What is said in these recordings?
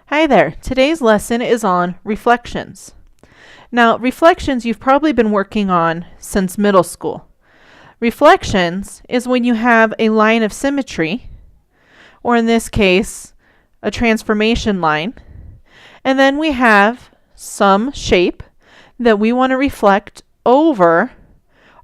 Hi there. Today's lesson is on reflections. Now, reflections you've probably been working on since middle school. Reflections is when you have a line of symmetry, or in this case, a transformation line, and then we have some shape that we want to reflect over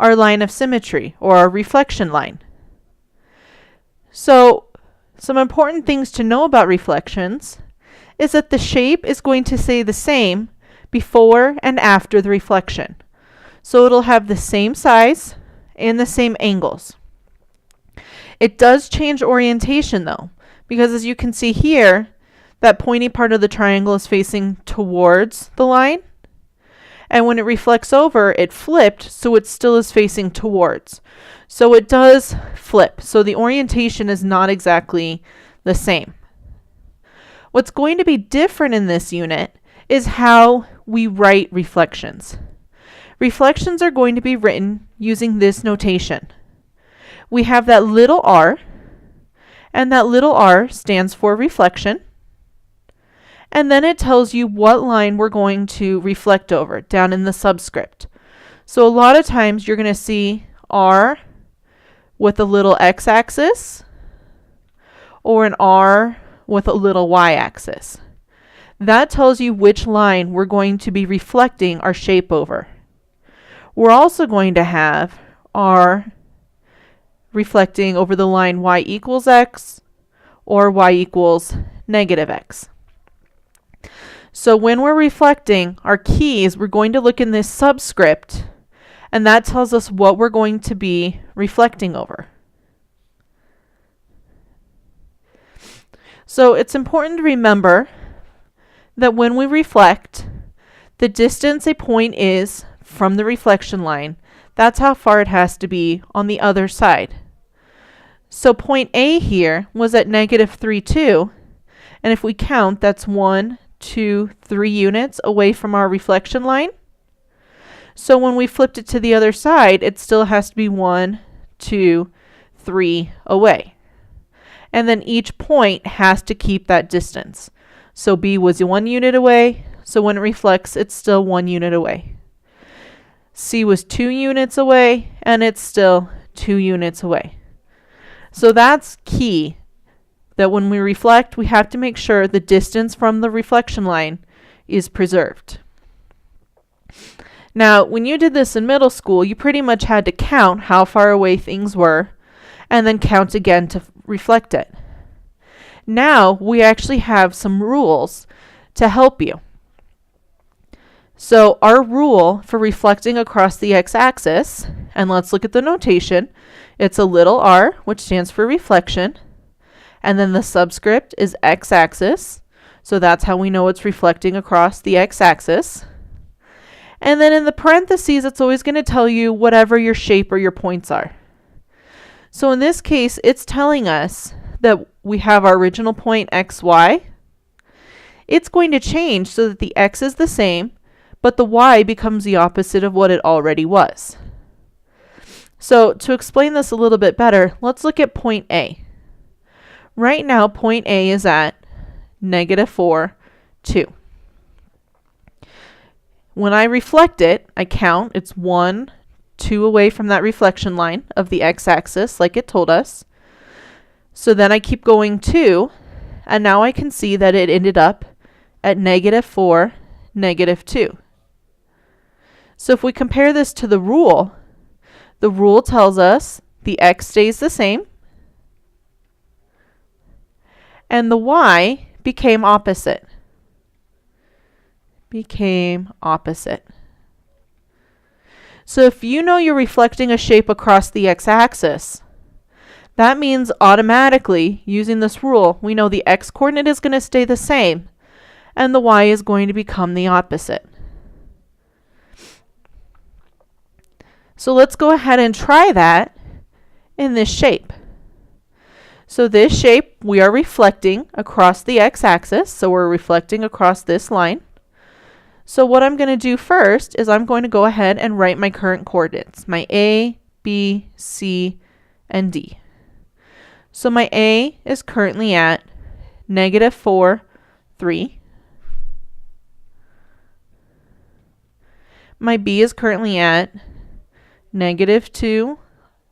our line of symmetry, or our reflection line. So, some important things to know about reflections is that the shape is going to stay the same before and after the reflection. So it'll have the same size and the same angles. It does change orientation though, because as you can see here, that pointy part of the triangle is facing towards the line. And when it reflects over, it flipped, so it still is facing towards. So it does flip. So the orientation is not exactly the same. What's going to be different in this unit is how we write reflections. Reflections are going to be written using this notation. We have that little r, and that little r stands for reflection. And then it tells you what line we're going to reflect over down in the subscript. So a lot of times you're going to see r with a little x-axis or an r with a little y-axis. That tells you which line we're going to be reflecting our shape over. We're also going to have r reflecting over the line y equals x or y equals negative x. So when we're reflecting our keys, we're going to look in this subscript, and that tells us what we're going to be reflecting over. So it's important to remember that when we reflect, the distance a point is from the reflection line, that's how far it has to be on the other side. So point A here was at -3, 2, and if we count, that's 1, 2, 3 units away from our reflection line. So when we flipped it to the other side, it still has to be 1, 2, 3 away. And then each point has to keep that distance. So B was 1 unit away, so when it reflects, it's still 1 unit away. C was 2 units away, and it's still 2 units away. So that's key, that when we reflect, we have to make sure the distance from the reflection line is preserved. Now, when you did this in middle school, you pretty much had to count how far away things were, and then count again to reflect it. Now we actually have some rules to help you. So our rule for reflecting across the x-axis, and let's look at the notation, it's a little r, which stands for reflection, and then the subscript is x-axis, so that's how we know it's reflecting across the x-axis. And then in the parentheses, it's always going to tell you whatever your shape or your points are. So in this case, it's telling us that we have our original point xy. It's going to change so that the x is the same, but the y becomes the opposite of what it already was. So to explain this a little bit better, let's look at point A. Right now, point A is at -4, 2. When I reflect it, I count, it's 1, 2 away from that reflection line of the x-axis, like it told us. So then I keep going 2, and now I can see that it ended up at -4, -2. So if we compare this to the rule tells us the x stays the same, and the y became opposite. So if you know you're reflecting a shape across the x-axis, that means automatically, using this rule, we know the x-coordinate is going to stay the same, and the y is going to become the opposite. So let's go ahead and try that in this shape. So this shape, we are reflecting across the x-axis, so we're reflecting across this line. So what I'm going to do first is I'm going to go ahead and write my current coordinates, my A, B, C, and D. So my A is currently at -4, 3. My B is currently at -2,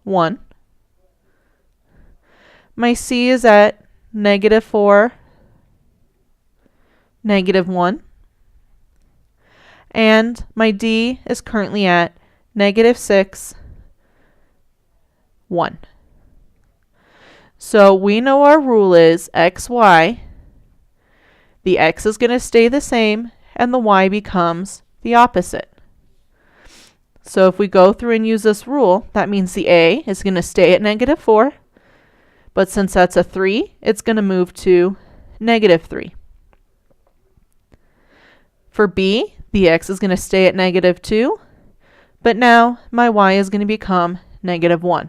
1. My C is at -4, -1. And my D is currently at -6, 1. So we know our rule is x, y. The x is going to stay the same, and the y becomes the opposite. So if we go through and use this rule, that means the A is going to stay at -4, but since that's a 3, it's going to move to -3. For B, the x is going to stay at -2, but now my y is going to become -1.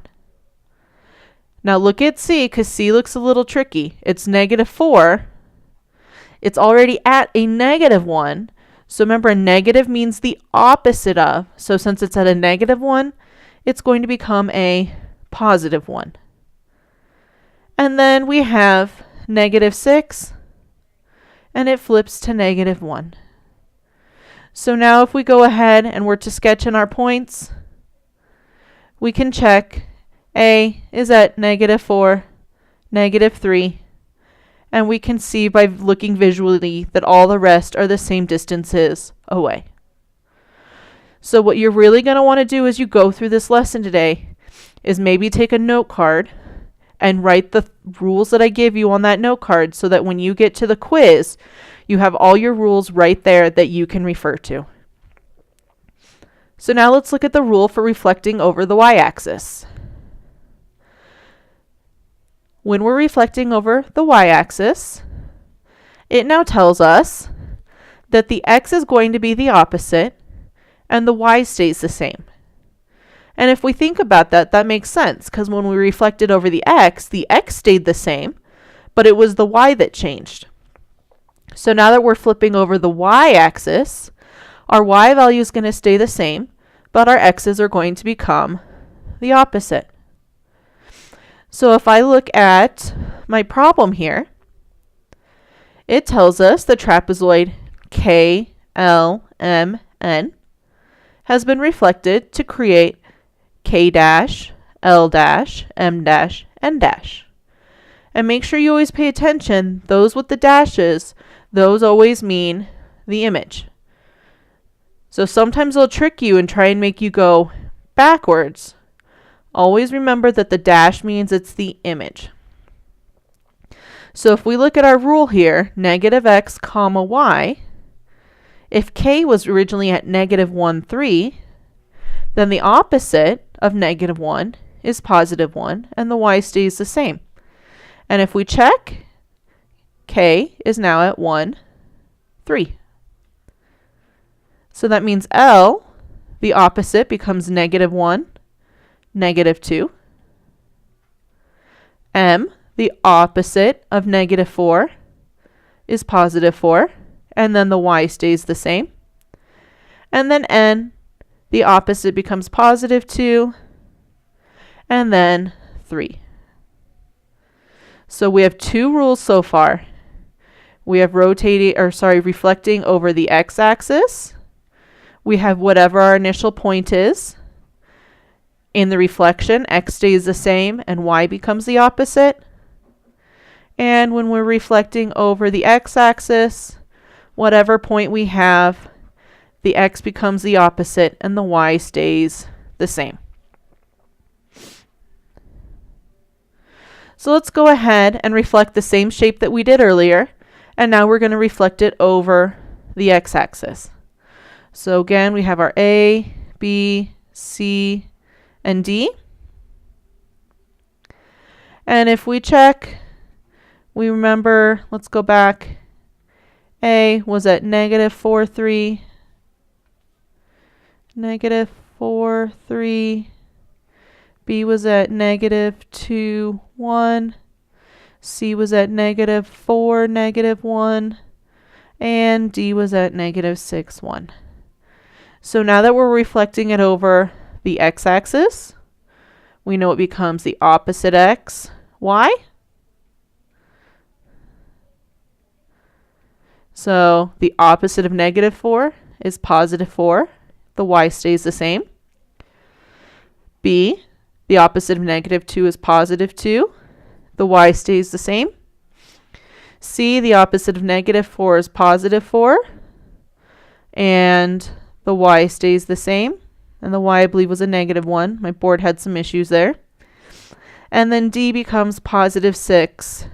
Now look at C, because C looks a little tricky. It's -4. It's already at a -1. So remember, a negative means the opposite of. So since it's at a -1, it's going to become a +1. And then we have -6, and it flips to -1. So now if we go ahead and we're to sketch in our points, we can check A is at -4, -3, and we can see by looking visually that all the rest are the same distances away. So what you're really going to want to do as you go through this lesson today is maybe take a note card and write the rules that I give you on that note card so that when you get to the quiz, you have all your rules right there that you can refer to. So now let's look at the rule for reflecting over the y-axis. When we're reflecting over the y-axis, it now tells us that the x is going to be the opposite and the y stays the same. And if we think about that, that makes sense, because when we reflected over the x stayed the same, but it was the y that changed. So now that we're flipping over the y-axis, our y value is going to stay the same, but our x's are going to become the opposite. So if I look at my problem here, it tells us the trapezoid KLMN has been reflected to create K dash, L dash, M dash, N dash. And make sure you always pay attention, those with the dashes, those always mean the image. So sometimes they'll trick you and try and make you go backwards. Always remember that the dash means it's the image. So if we look at our rule here, -x, y, if k was originally at -1, 3, then the opposite of -1 is +1, and the y stays the same. And if we check, k is now at 1, 3. So that means L, the opposite, becomes -1, -2. M, the opposite of -4, is +4, and then the y stays the same. And then N, the opposite becomes +2, and then 3. So we have two rules so far. We have reflecting over the x-axis. We have whatever our initial point is. In the reflection, x stays the same and y becomes the opposite. And when we're reflecting over the x-axis, whatever point we have, the x becomes the opposite and the y stays the same. So let's go ahead and reflect the same shape that we did earlier, and now we're going to reflect it over the x-axis. So again, we have our A, B, C, and D. And if we check, we remember, let's go back. A was at -4, 3, -4, 3. B was at -2, 1. C was at -4, -1. And D was at -6, 1. So now that we're reflecting it over the x-axis, we know it becomes the opposite x, y. So the opposite of negative 4 is positive 4. The y stays the same. B, the opposite of negative 2 is positive 2. The y stays the same. C, the opposite of negative 4 is positive 4. And the y stays the same. And the y, I believe, was a negative 1. My board had some issues there. And then D becomes positive 6.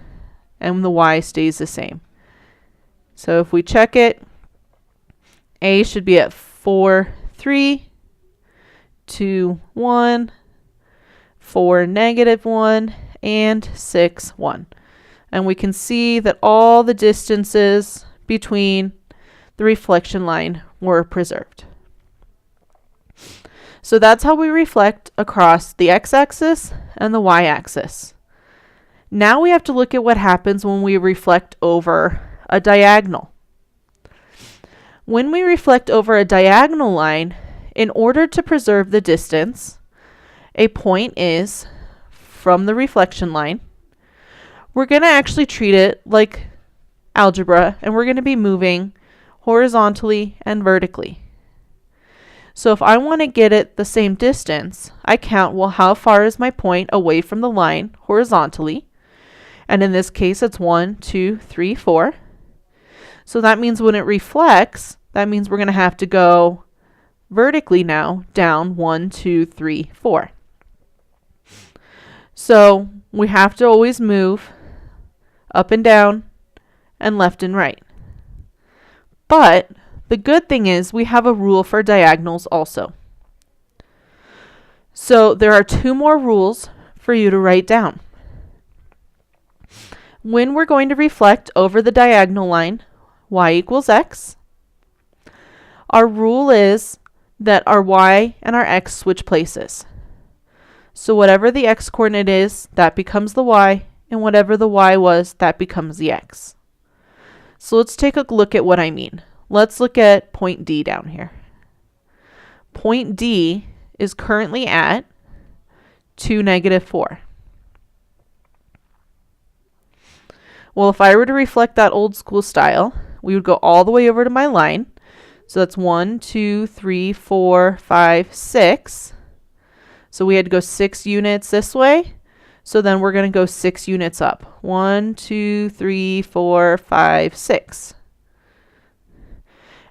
And the y stays the same. So if we check it, A should be at 4, 3, 2, 1, 4, negative 1, and 6, 1. And we can see that all the distances between the reflection line were preserved. So that's how we reflect across the x-axis and the y-axis. Now we have to look at what happens when we reflect over a diagonal. When we reflect over a diagonal line, in order to preserve the distance, a point is from the reflection line. We're going to actually treat it like algebra, and we're going to be moving horizontally and vertically. So if I want to get it the same distance, I count, well, how far is my point away from the line horizontally? And in this case, it's 1, 2, 3, 4. So that means when it reflects, that means we're going to have to go vertically now, down 1, 2, 3, 4. So we have to always move up and down and left and right. But the good thing is we have a rule for diagonals also. So there are 2 more rules for you to write down. When we're going to reflect over the diagonal line, y equals x, our rule is that our y and our x switch places. So whatever the x coordinate is, that becomes the y, and whatever the y was, that becomes the x. So let's take a look at what I mean. Let's look at point D down here. Point D is currently at 2, negative 4. Well, if I were to reflect that old school style, we would go all the way over to my line. So that's 1, 2, 3, 4, 5, 6. So we had to go 6 units this way. So then we're going to go 6 units up. 1, 2, 3, 4, 5, 6.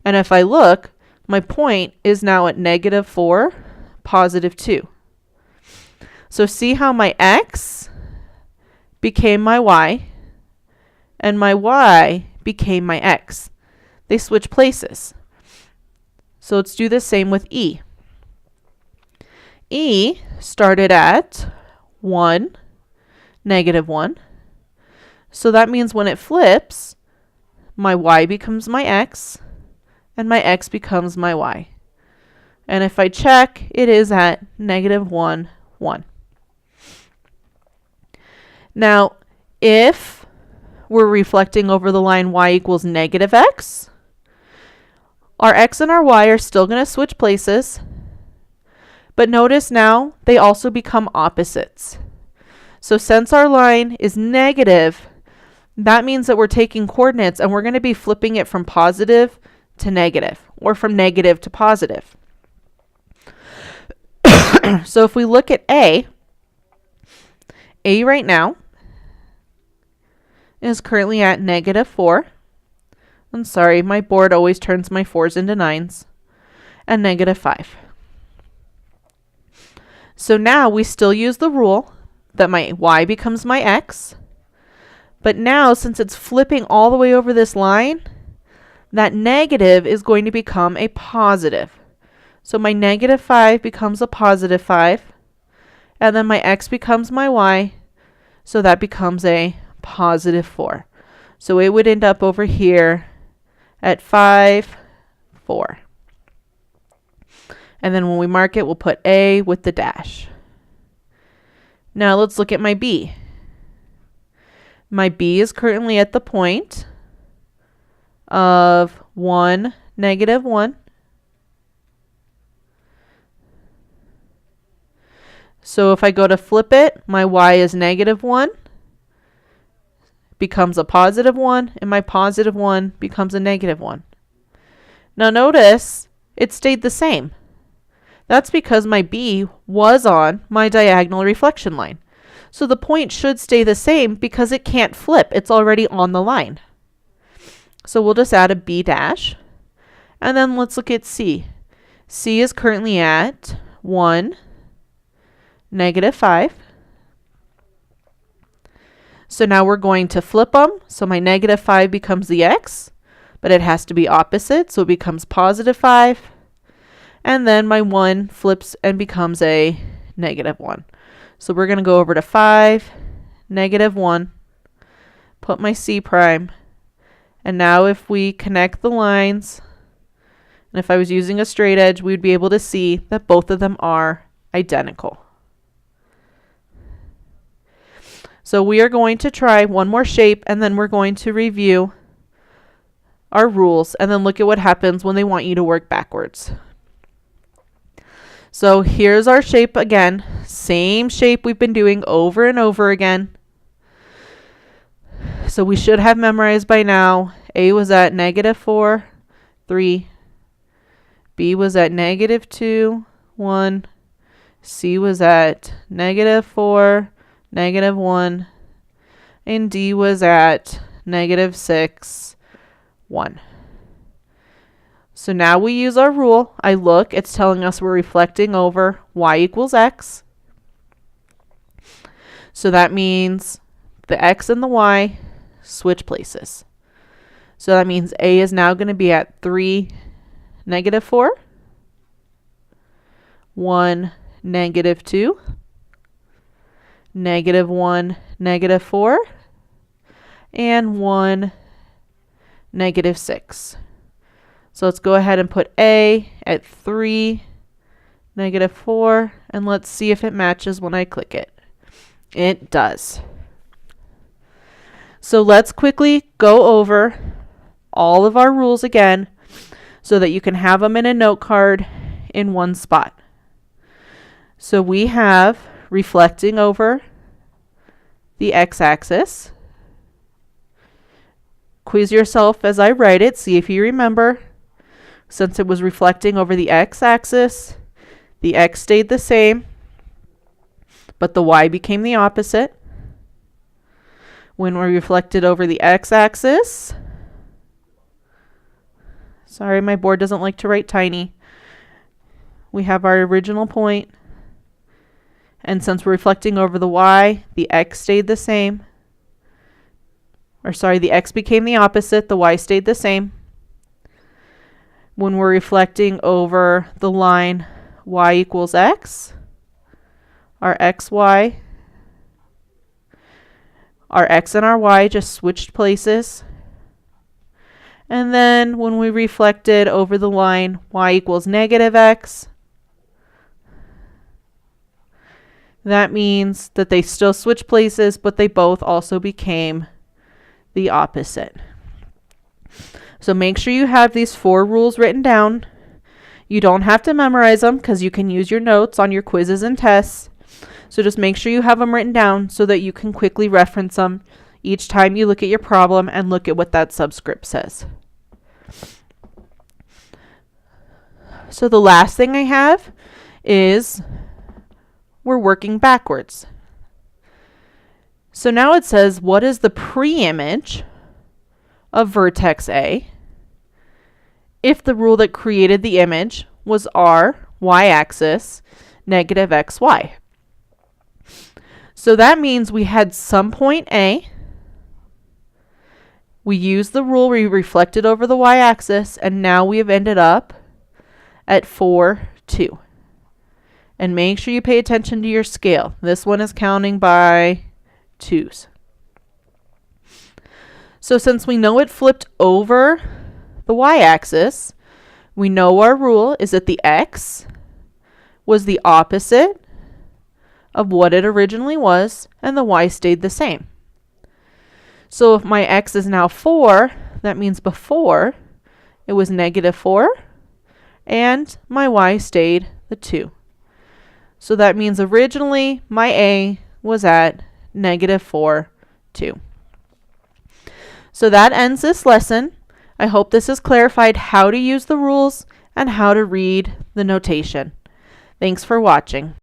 And if I look, my point is now at negative 4, positive 2. So see how my x became my y, and my y became my x. They switch places. So let's do the same with E. E started at 1, negative 1. So that means when it flips, my y becomes my x, and my x becomes my y. And if I check, it is at negative 1, 1. Now, if we're reflecting over the line y equals negative x, our x and our y are still going to switch places. But notice now they also become opposites. So since our line is negative, that means that we're taking coordinates and we're going to be flipping it from positive to negative, or from negative to positive. So if we look at A right now is currently at negative 4. I'm sorry, my board always turns my 4s into 9s. And negative 5. So now we still use the rule that my y becomes my x. But now, since it's flipping all the way over this line, that negative is going to become a positive. So my negative 5 becomes a positive 5. And then my x becomes my y. So that becomes a positive 4. So it would end up over here at 5, 4. And then when we mark it, we'll put A with the dash. Now let's look at my B. My B is currently at the point of 1, negative 1. So if I go to flip it, my y is negative 1. becomes a positive 1, and my positive 1 becomes a negative 1. Now notice it stayed the same. That's because my B was on my diagonal reflection line. So the point should stay the same because it can't flip. It's already on the line. So we'll just add a B dash. And then let's look at C. C is currently at 1, negative 5. So now we're going to flip them. So my negative 5 becomes the X, but it has to be opposite. So it becomes positive 5. And then my 1 flips and becomes a negative 1. So we're going to go over to 5, negative 1, put my C prime. And now if we connect the lines, and if I was using a straight edge, we would be able to see that both of them are identical. So we are going to try one more shape, and then we're going to review our rules and then look at what happens when they want you to work backwards. So here's our shape again. Same shape we've been doing over and over again. So we should have memorized by now. A was at negative 4, 3. B was at negative 2, 1. C was at negative 4, negative 1. And D was at negative 6, 1. So now we use our rule. I look, it's telling us we're reflecting over y equals x. So that means the x and the y switch places. So that means A is now going to be at 3, negative 4, 1, negative 2, negative 1, negative 4, and 1, negative 6. So let's go ahead and put A at 3, negative 4, and let's see if it matches when I click it. It does. So let's quickly go over all of our rules again so that you can have them in a note card in one spot. So we have reflecting over the x-axis. Quiz yourself as I write it, see if you remember. Since it was reflecting over the x-axis, the x stayed the same, but the y became the opposite. When we reflected over the x-axis, sorry, my board doesn't like to write tiny. We have our original point, and since we're reflecting over the y, the x stayed the same. Or sorry, the x became the opposite, the y stayed the same. When we're reflecting over the line y equals x, our xy, our x and our y just switched places. And then when we reflected over the line y equals negative x, that means that they still switch places, but they both also became the opposite. So make sure you have these 4 rules written down. You don't have to memorize them because you can use your notes on your quizzes and tests. So just make sure you have them written down so that you can quickly reference them each time you look at your problem and look at what that subscript says. So the last thing I have is we're working backwards. So now it says, what is the pre-image of vertex A if the rule that created the image was our y-axis, negative xy? So that means we had some point A, we used the rule, we reflected over the y-axis, and now we have ended up at 4, 2. And make sure you pay attention to your scale. This one is counting by 2s. So since we know it flipped over the y-axis, we know our rule is that the x was the opposite of what it originally was, and the y stayed the same. So if my x is now 4, that means before it was negative 4, and my y stayed the 2. So that means originally my A was at negative 4, 2. So that ends this lesson. I hope this has clarified how to use the rules and how to read the notation. Thanks for watching.